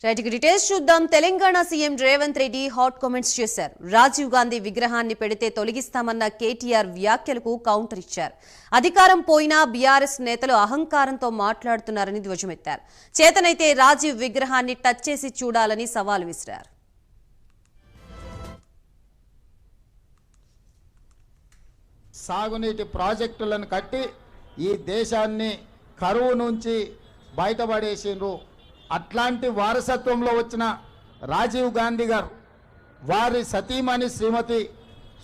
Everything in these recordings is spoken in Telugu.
రైట్ డీటెయిల్స్ చూద్దాం. Telangana CM Revanth Reddy hot comments చేశారు. రాజీవ్ గాంధీ విగ్రహాన్ని పెడితే తొలగిస్తామన్న కేటీఆర్ వ్యాఖ్యలకు కౌంటర్ ఇచ్చారు. అధికారం పోయినా బీఆర్ఎస్ నేతలు అహంకారంతో మాట్లాడుతున్నారని ధ్వజమెత్తారు. చేతనైతే రాజీవ్ విగ్రహాన్ని టచ్ చేసి చూడాలని సవాల్ విసిరారు. సాగునీటి ప్రాజెక్టులను కట్టి ఈ దేశాన్ని కరువు నుంచి బయటపడేసిండ్రు. అట్లాంటి వారసత్వంలో వచ్చిన రాజీవ్ గాంధీ గారు, వారి సతీమణి శ్రీమతి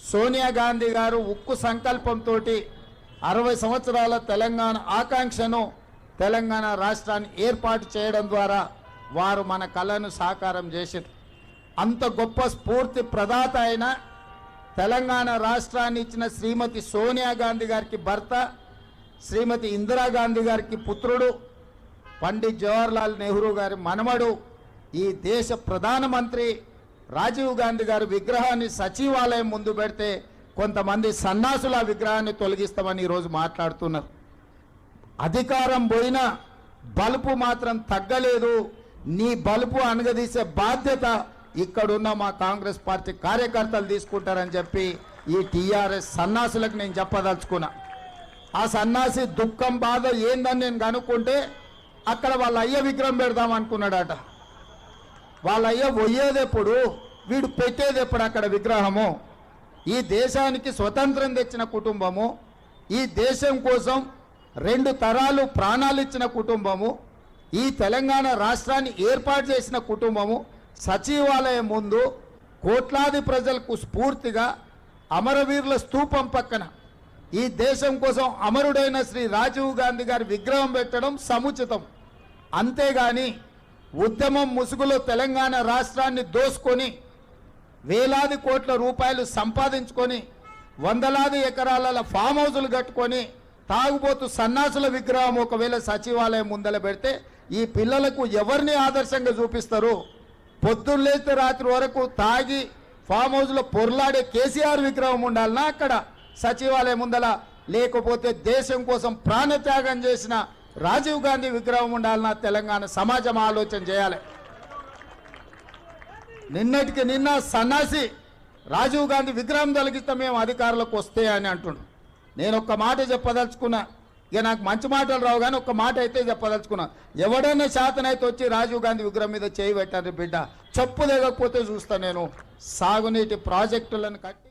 సోనియా గాంధీ గారు ఉక్కు సంకల్పంతో 60 సంవత్సరాల తెలంగాణ ఆకాంక్షను తెలంగాణ రాష్ట్రాన్ని ఏర్పాటు చేయడం ద్వారా వారు మన కళను సాకారం చేశారు. అంత గొప్ప స్ఫూర్తి ప్రదాత అయిన తెలంగాణ రాష్ట్రాన్ని ఇచ్చిన శ్రీమతి సోనియా గాంధీ గారికి భర్త, శ్రీమతి ఇందిరాగాంధీ గారికి పుత్రుడు, పండిత్ జవహర్లాల్ నెహ్రూ గారి మనమడు, ఈ దేశ ప్రధానమంత్రి రాజీవ్ గాంధీ గారి విగ్రహాన్ని సచివాలయం ముందు పెడితే కొంతమంది సన్నాసుల విగ్రహాన్ని తొలగిస్తామని ఈరోజు మాట్లాడుతున్నారు. అధికారం పోయినా బలుపు మాత్రం తగ్గలేదు. నీ బలుపు అనగదీసే బాధ్యత ఇక్కడున్న మా కాంగ్రెస్ పార్టీ కార్యకర్తలు తీసుకుంటారని చెప్పి ఈ టీఆర్ఎస్ సన్నాసులకు నేను చెప్పదలుచుకున్నా. ఆ సన్నాసి దుఃఖం బాధ ఏందని నేను కనుక్కుంటే అక్కడ వాళ్ళ అయ్య విగ్రహం పెడదాం అనుకున్నాడట. వాళ్ళ అయ్య పోయేదెప్పుడు, వీడు పెట్టేదెప్పుడు అక్కడ విగ్రహము? ఈ దేశానికి స్వతంత్రం తెచ్చిన కుటుంబము, ఈ దేశం కోసం 2 తరాలు ప్రాణాలు ఇచ్చిన కుటుంబము, ఈ తెలంగాణ రాష్ట్రాన్ని ఏర్పాటు చేసిన కుటుంబము సచివాలయం ముందు కోట్లాది ప్రజలకు స్ఫూర్తిగా అమరవీరుల స్తూపం పక్కన ఈ దేశం కోసం అమరుడైన శ్రీ రాజీవ్ గాంధీ గారి విగ్రహం పెట్టడం సముచితం. అంతేగాని ఉద్యమం ముసుగులో తెలంగాణ రాష్ట్రాన్ని దోసుకొని వేలాది కోట్ల రూపాయలు సంపాదించుకొని వందలాది ఎకరాల ఫామ్ హౌజులు కట్టుకొని తాగుబోతు సన్నాసుల విగ్రహం ఒకవేళ సచివాలయం ముందల పెడితే ఈ పిల్లలకు ఎవరిని ఆదర్శంగా చూపిస్తారు? పొద్దున్న లేస్తే రాత్రి వరకు తాగి ఫామ్ హౌస్లో పొర్లాడే కేసీఆర్ విగ్రహం ఉండాలన్నా అక్కడ సచివాలయం ముందల, లేకపోతే దేశం కోసం ప్రాణత్యాగం చేసిన రాజీవ్ గాంధీ విగ్రహం ఉండాలన్నా తెలంగాణ సమాజం ఆలోచన చేయాలి. నిన్నటికి నిన్న సన్నాసి రాజీవ్ గాంధీ విగ్రహం తొలగిస్తే మేము అధికారులకు వస్తే అని అంటుండు. నేను ఒక్క మాట చెప్పదలుచుకున్నా. ఇక నాకు మంచి మాటలు రావు కానీ ఒక్క మాట అయితే చెప్పదలుచుకున్నా. ఎవడైనా శాతనైతే వచ్చి రాజీవ్ గాంధీ విగ్రహం మీద చేయి పెట్టారు బిడ్డ, చెప్పు లేకపోతే చూస్తా నేను. సాగునీటి ప్రాజెక్టులను కట్టి